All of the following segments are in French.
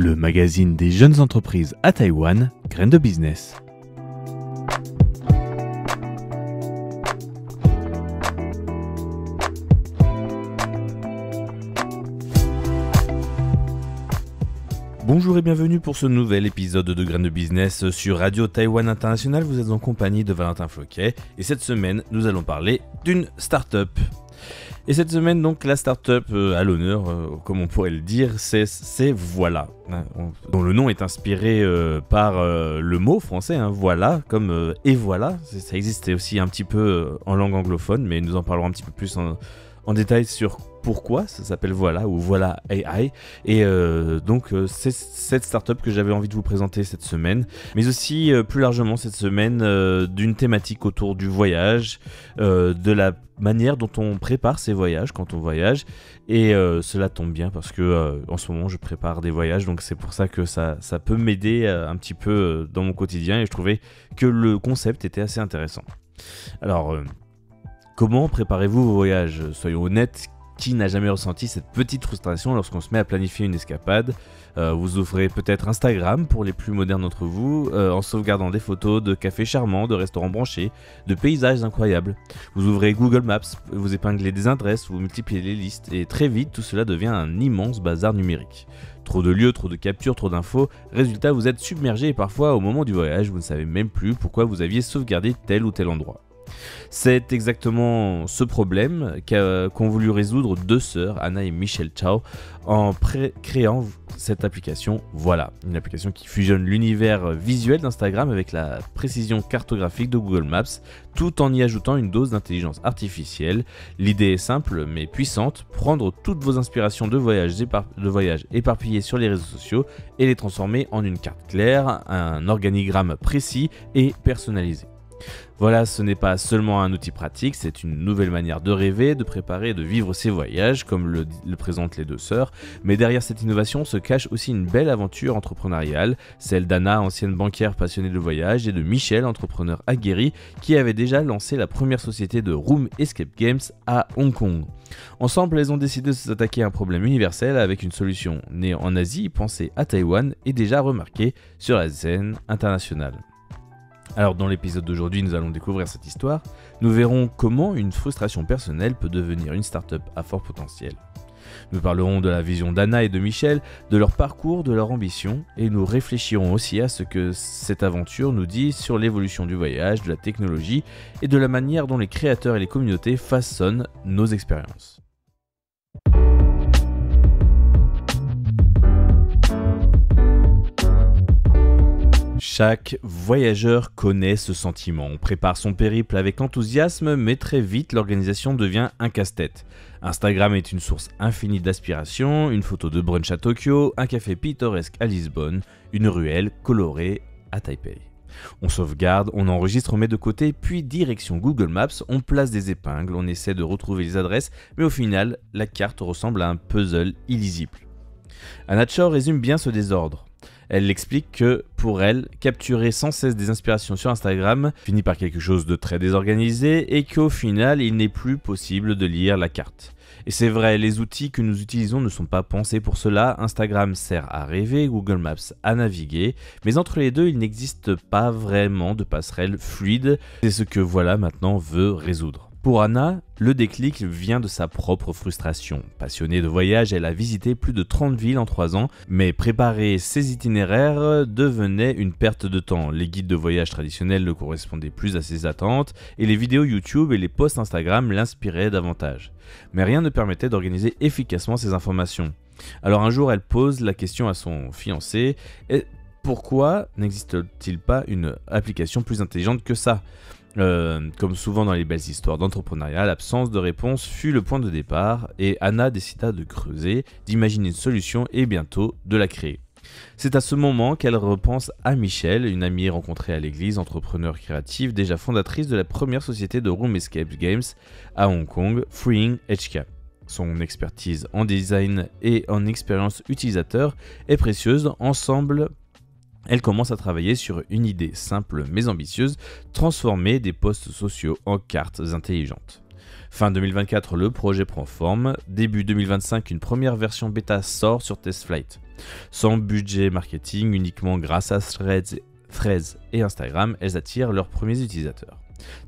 le magazine des jeunes entreprises à Taïwan, Graines de Business. Bonjour et bienvenue pour ce nouvel épisode de Graines de Business sur Radio Taïwan International. Vous êtes en compagnie de Valentin Floquet et cette semaine, nous allons parler d'une start-up. Et cette semaine, donc, la start-up à l'honneur, comme on pourrait le dire, c'est Voilà, dont le nom est inspiré par le mot français, voilà, comme et voilà. Ça existait aussi un petit peu en langue anglophone, mais nous en parlerons un petit peu plus en détail sur pourquoi ça s'appelle Voilà ou Voilà AI. Et donc c'est cette startup que j'avais envie de vous présenter cette semaine, mais aussi plus largement cette semaine d'une thématique autour du voyage, de la manière dont on prépare ses voyages quand on voyage. Et cela tombe bien parce que en ce moment je prépare des voyages, donc c'est pour ça que ça peut m'aider un petit peu dans mon quotidien, et je trouvais que le concept était assez intéressant. Alors comment préparez-vous vos voyages ? Soyons honnêtes, qui n'a jamais ressenti cette petite frustration lorsqu'on se met à planifier une escapade ? Vous ouvrez peut-être Instagram pour les plus modernes d'entre vous, en sauvegardant des photos de cafés charmants, de restaurants branchés, de paysages incroyables. Vous ouvrez Google Maps, vous épinglez des adresses, vous multipliez les listes, et très vite tout cela devient un immense bazar numérique. Trop de lieux, trop de captures, trop d'infos, résultat vous êtes submergé et parfois au moment du voyage vous ne savez même plus pourquoi vous aviez sauvegardé tel ou tel endroit. C'est exactement ce problème qu'ont voulu résoudre deux sœurs, Anna et Michelle Chow, en créant cette application Voilà. Une application qui fusionne l'univers visuel d'Instagram avec la précision cartographique de Google Maps, tout en y ajoutant une dose d'intelligence artificielle. L'idée est simple mais puissante: prendre toutes vos inspirations de voyage éparpillées sur les réseaux sociaux et les transformer en une carte claire, un organigramme précis et personnalisé. Voilà, ce n'est pas seulement un outil pratique, c'est une nouvelle manière de rêver, de préparer et de vivre ses voyages, comme le présentent les deux sœurs. Mais derrière cette innovation se cache aussi une belle aventure entrepreneuriale, celle d'Anna, ancienne banquière passionnée de voyage, et de Michel, entrepreneur aguerri, qui avait déjà lancé la première société de Room Escape Games à Hong Kong. Ensemble, elles ont décidé de s'attaquer à un problème universel avec une solution née en Asie, pensée à Taïwan et déjà remarquée sur la scène internationale. Alors dans l'épisode d'aujourd'hui, nous allons découvrir cette histoire. Nous verrons comment une frustration personnelle peut devenir une start-up à fort potentiel. Nous parlerons de la vision d'Anna et de Michel, de leur parcours, de leur ambition, et nous réfléchirons aussi à ce que cette aventure nous dit sur l'évolution du voyage, de la technologie et de la manière dont les créateurs et les communautés façonnent nos expériences. Chaque voyageur connaît ce sentiment. On prépare son périple avec enthousiasme, mais très vite l'organisation devient un casse-tête. Instagram est une source infinie d'aspiration, une photo de brunch à Tokyo, un café pittoresque à Lisbonne, une ruelle colorée à Taipei. On sauvegarde, on enregistre, on met de côté, puis direction Google Maps, on place des épingles, on essaie de retrouver les adresses, mais au final, la carte ressemble à un puzzle illisible. Anna Chow résume bien ce désordre. Elle explique que, pour elle, capturer sans cesse des inspirations sur Instagram finit par quelque chose de très désorganisé et qu'au final, il n'est plus possible de lire la carte. Et c'est vrai, les outils que nous utilisons ne sont pas pensés pour cela. Instagram sert à rêver, Google Maps à naviguer, mais entre les deux, il n'existe pas vraiment de passerelle fluide. C'est ce que Voilà maintenant veut résoudre. Pour Anna, le déclic vient de sa propre frustration. Passionnée de voyage, elle a visité plus de 30 villes en 3 ans, mais préparer ses itinéraires devenait une perte de temps. Les guides de voyage traditionnels ne correspondaient plus à ses attentes, et les vidéos YouTube et les posts Instagram l'inspiraient davantage. Mais rien ne permettait d'organiser efficacement ces informations. Alors un jour, elle pose la question à son fiancé: pourquoi n'existe-t-il pas une application plus intelligente que ça ? Comme souvent dans les belles histoires d'entrepreneuriat, l'absence de réponse fut le point de départ et Anna décida de creuser, d'imaginer une solution et bientôt de la créer. C'est à ce moment qu'elle repense à Michelle, une amie rencontrée à l'église, entrepreneur créative, déjà fondatrice de la première société de Room Escape Games à Hong Kong, Freeing HK. Son expertise en design et en expérience utilisateur est précieuse. Ensemble, elle commence à travailler sur une idée simple mais ambitieuse: transformer des posts sociaux en cartes intelligentes. Fin 2024, le projet prend forme. Début 2025, une première version bêta sort sur TestFlight. Sans budget marketing, uniquement grâce à Threads et Instagram, elles attirent leurs premiers utilisateurs.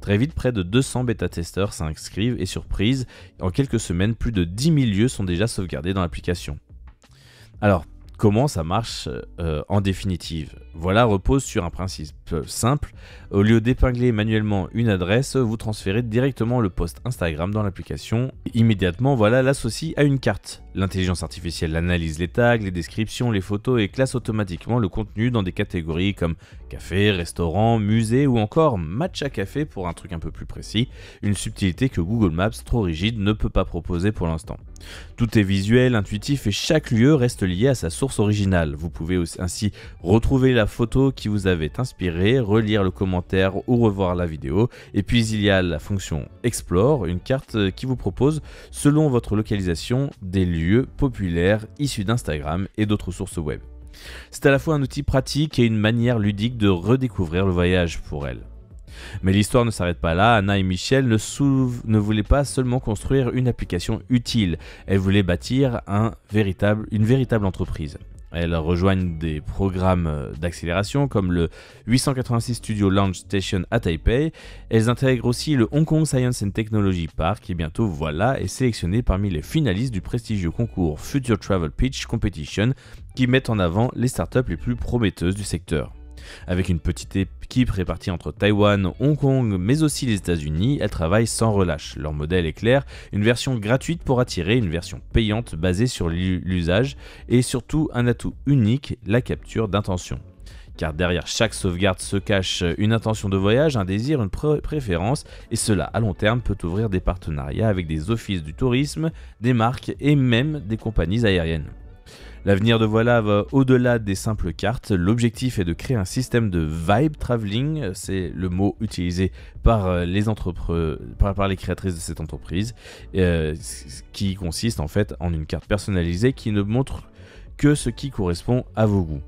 Très vite, près de 200 bêta-testeurs s'inscrivent et surprise, en quelques semaines, plus de 10 000 lieux sont déjà sauvegardés dans l'application. Alors, comment ça marche en définitive? Voilà repose sur un principe simple. Au lieu d'épingler manuellement une adresse, vous transférez directement le post Instagram dans l'application. Immédiatement, voilà l'associe à une carte. L'intelligence artificielle analyse les tags, les descriptions, les photos et classe automatiquement le contenu dans des catégories comme café, restaurant, musée ou encore matcha café pour un truc un peu plus précis, une subtilité que Google Maps trop rigide ne peut pas proposer pour l'instant. Tout est visuel, intuitif et chaque lieu reste lié à sa source originale. Vous pouvez ainsi retrouver la photo qui vous avait inspiré, relire le commentaire ou revoir la vidéo. Et puis il y a la fonction Explore, une carte qui vous propose, selon votre localisation, des lieux populaires issus d'Instagram et d'autres sources web. C'est à la fois un outil pratique et une manière ludique de redécouvrir le voyage pour elle. Mais l'histoire ne s'arrête pas là. Anna et Michel ne voulaient pas seulement construire une application utile, elles voulaient bâtir une véritable entreprise. Elles rejoignent des programmes d'accélération comme le 886 Studio Launch Station à Taipei. Elles intègrent aussi le Hong Kong Science and Technology Park qui bientôt est sélectionné parmi les finalistes du prestigieux concours Future Travel Pitch Competition qui met en avant les startups les plus prometteuses du secteur. Avec une petite équipe répartie entre Taïwan, Hong Kong, mais aussi les États-Unis, elles travaillent sans relâche. Leur modèle est clair, une version gratuite pour attirer, une version payante basée sur l'usage et surtout un atout unique, la capture d'intention. Car derrière chaque sauvegarde se cache une intention de voyage, un désir, une préférence, et cela à long terme peut ouvrir des partenariats avec des offices du tourisme, des marques et même des compagnies aériennes. L'avenir de Voilà va au-delà des simples cartes. L'objectif est de créer un système de vibe traveling, c'est le mot utilisé par les créatrices de cette entreprise, qui consiste en fait en une carte personnalisée qui ne montre que ce qui correspond à vos goûts.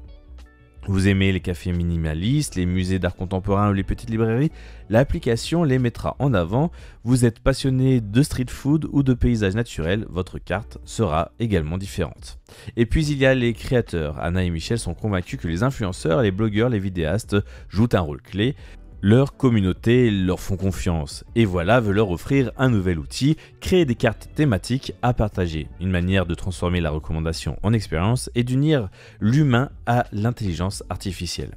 Vous aimez les cafés minimalistes, les musées d'art contemporain ou les petites librairies, l'application les mettra en avant. Vous êtes passionné de street food ou de paysages naturels, votre carte sera également différente. Et puis il y a les créateurs. Anna et Michel sont convaincus que les influenceurs, les blogueurs, les vidéastes jouent un rôle clé. Leur communauté leur font confiance et Voilà veut leur offrir un nouvel outil, créer des cartes thématiques à partager, une manière de transformer la recommandation en expérience et d'unir l'humain à l'intelligence artificielle.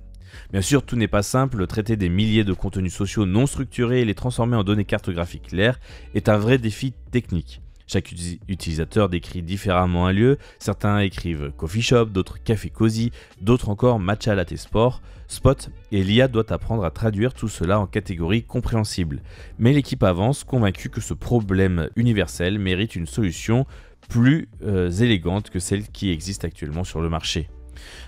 Bien sûr, tout n'est pas simple, traiter des milliers de contenus sociaux non structurés et les transformer en données cartographiques claires est un vrai défi technique. Chaque utilisateur décrit différemment un lieu, certains écrivent coffee shop, d'autres café cosy, d'autres encore matcha latte spot, et l'IA doit apprendre à traduire tout cela en catégories compréhensibles. Mais l'équipe avance, convaincue que ce problème universel mérite une solution plus élégante que celle qui existe actuellement sur le marché.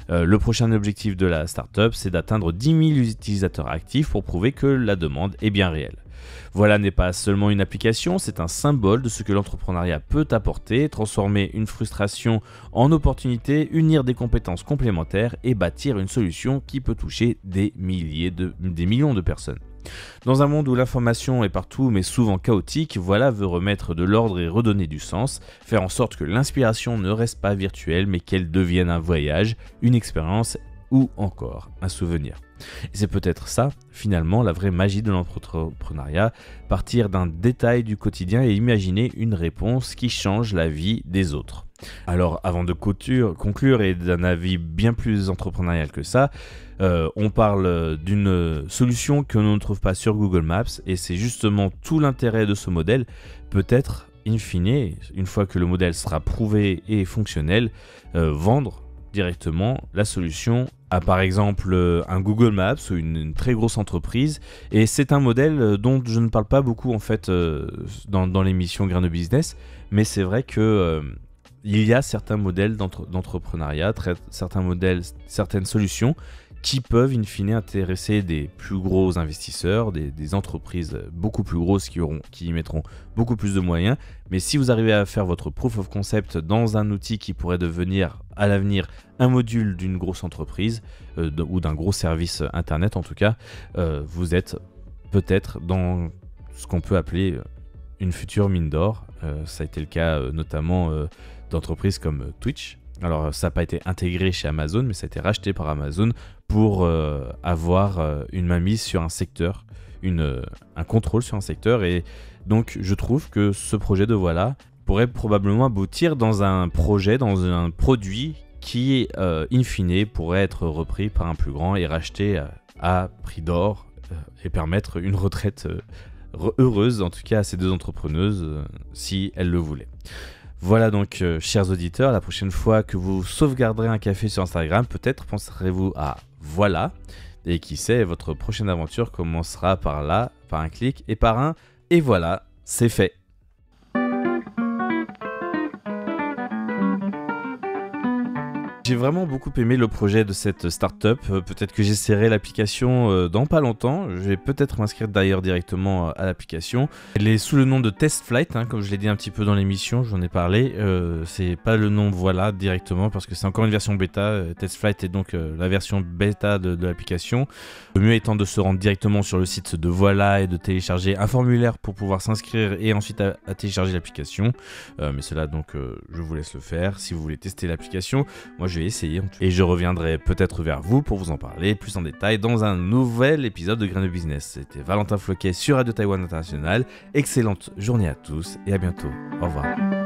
Le prochain objectif de la startup, c'est d'atteindre 10 000 utilisateurs actifs pour prouver que la demande est bien réelle. Voilà n'est pas seulement une application, c'est un symbole de ce que l'entrepreneuriat peut apporter, transformer une frustration en opportunité, unir des compétences complémentaires et bâtir une solution qui peut toucher des millions de personnes. Dans un monde où l'information est partout mais souvent chaotique, Voilà veut remettre de l'ordre et redonner du sens, faire en sorte que l'inspiration ne reste pas virtuelle mais qu'elle devienne un voyage, une expérience ou encore un souvenir. Et c'est peut-être ça, finalement, la vraie magie de l'entrepreneuriat, partir d'un détail du quotidien et imaginer une réponse qui change la vie des autres. Alors, avant de conclure et d'un avis bien plus entrepreneurial que ça, on parle d'une solution que l'on ne trouve pas sur Google Maps et c'est justement tout l'intérêt de ce modèle, peut-être, in fine, une fois que le modèle sera prouvé et fonctionnel, vendre directement la solution à par exemple un Google Maps ou une très grosse entreprise, et c'est un modèle dont je ne parle pas beaucoup en fait dans l'émission Grain de Business, mais c'est vrai que il y a certains modèles d'entrepreneuriat, certaines solutions qui peuvent in fine intéresser des plus gros investisseurs, des entreprises beaucoup plus grosses qui y mettront beaucoup plus de moyens. Mais si vous arrivez à faire votre proof of concept dans un outil qui pourrait devenir à l'avenir un module d'une grosse entreprise ou d'un gros service internet en tout cas, vous êtes peut-être dans ce qu'on peut appeler une future mine d'or. Ça a été le cas notamment d'entreprises comme Twitch, Alors ça n'a pas été intégré chez Amazon, mais ça a été racheté par Amazon pour avoir une mainmise sur un secteur, un contrôle sur un secteur. Et donc je trouve que ce projet de Voilà pourrait probablement aboutir dans un projet, dans un produit qui, in fine, pourrait être repris par un plus grand et racheté à prix d'or et permettre une retraite heureuse, en tout cas à ces deux entrepreneuses, si elles le voulaient. Voilà donc, chers auditeurs, la prochaine fois que vous sauvegarderez un café sur Instagram, peut-être penserez-vous à Voilà, et qui sait, votre prochaine aventure commencera par là, par un clic et par un « et voilà, c'est fait ». J'ai vraiment beaucoup aimé le projet de cette startup. Peut-être que j'essaierai l'application dans pas longtemps. Je vais peut-être m'inscrire d'ailleurs directement à l'application. Elle est sous le nom de TestFlight, comme je l'ai dit un petit peu dans l'émission, j'en ai parlé. C'est pas le nom Voilà directement parce que c'est encore une version bêta. TestFlight est donc la version bêta de l'application. Le mieux étant de se rendre directement sur le site de Voilà et de télécharger un formulaire pour pouvoir s'inscrire et ensuite à télécharger l'application. Mais cela donc je vous laisse le faire si vous voulez tester l'application. Moi je vais essayer et je reviendrai peut-être vers vous pour vous en parler plus en détail dans un nouvel épisode de Grain de Business. C'était Valentin Floquet sur Radio Taïwan International. Excellente journée à tous et à bientôt. Au revoir.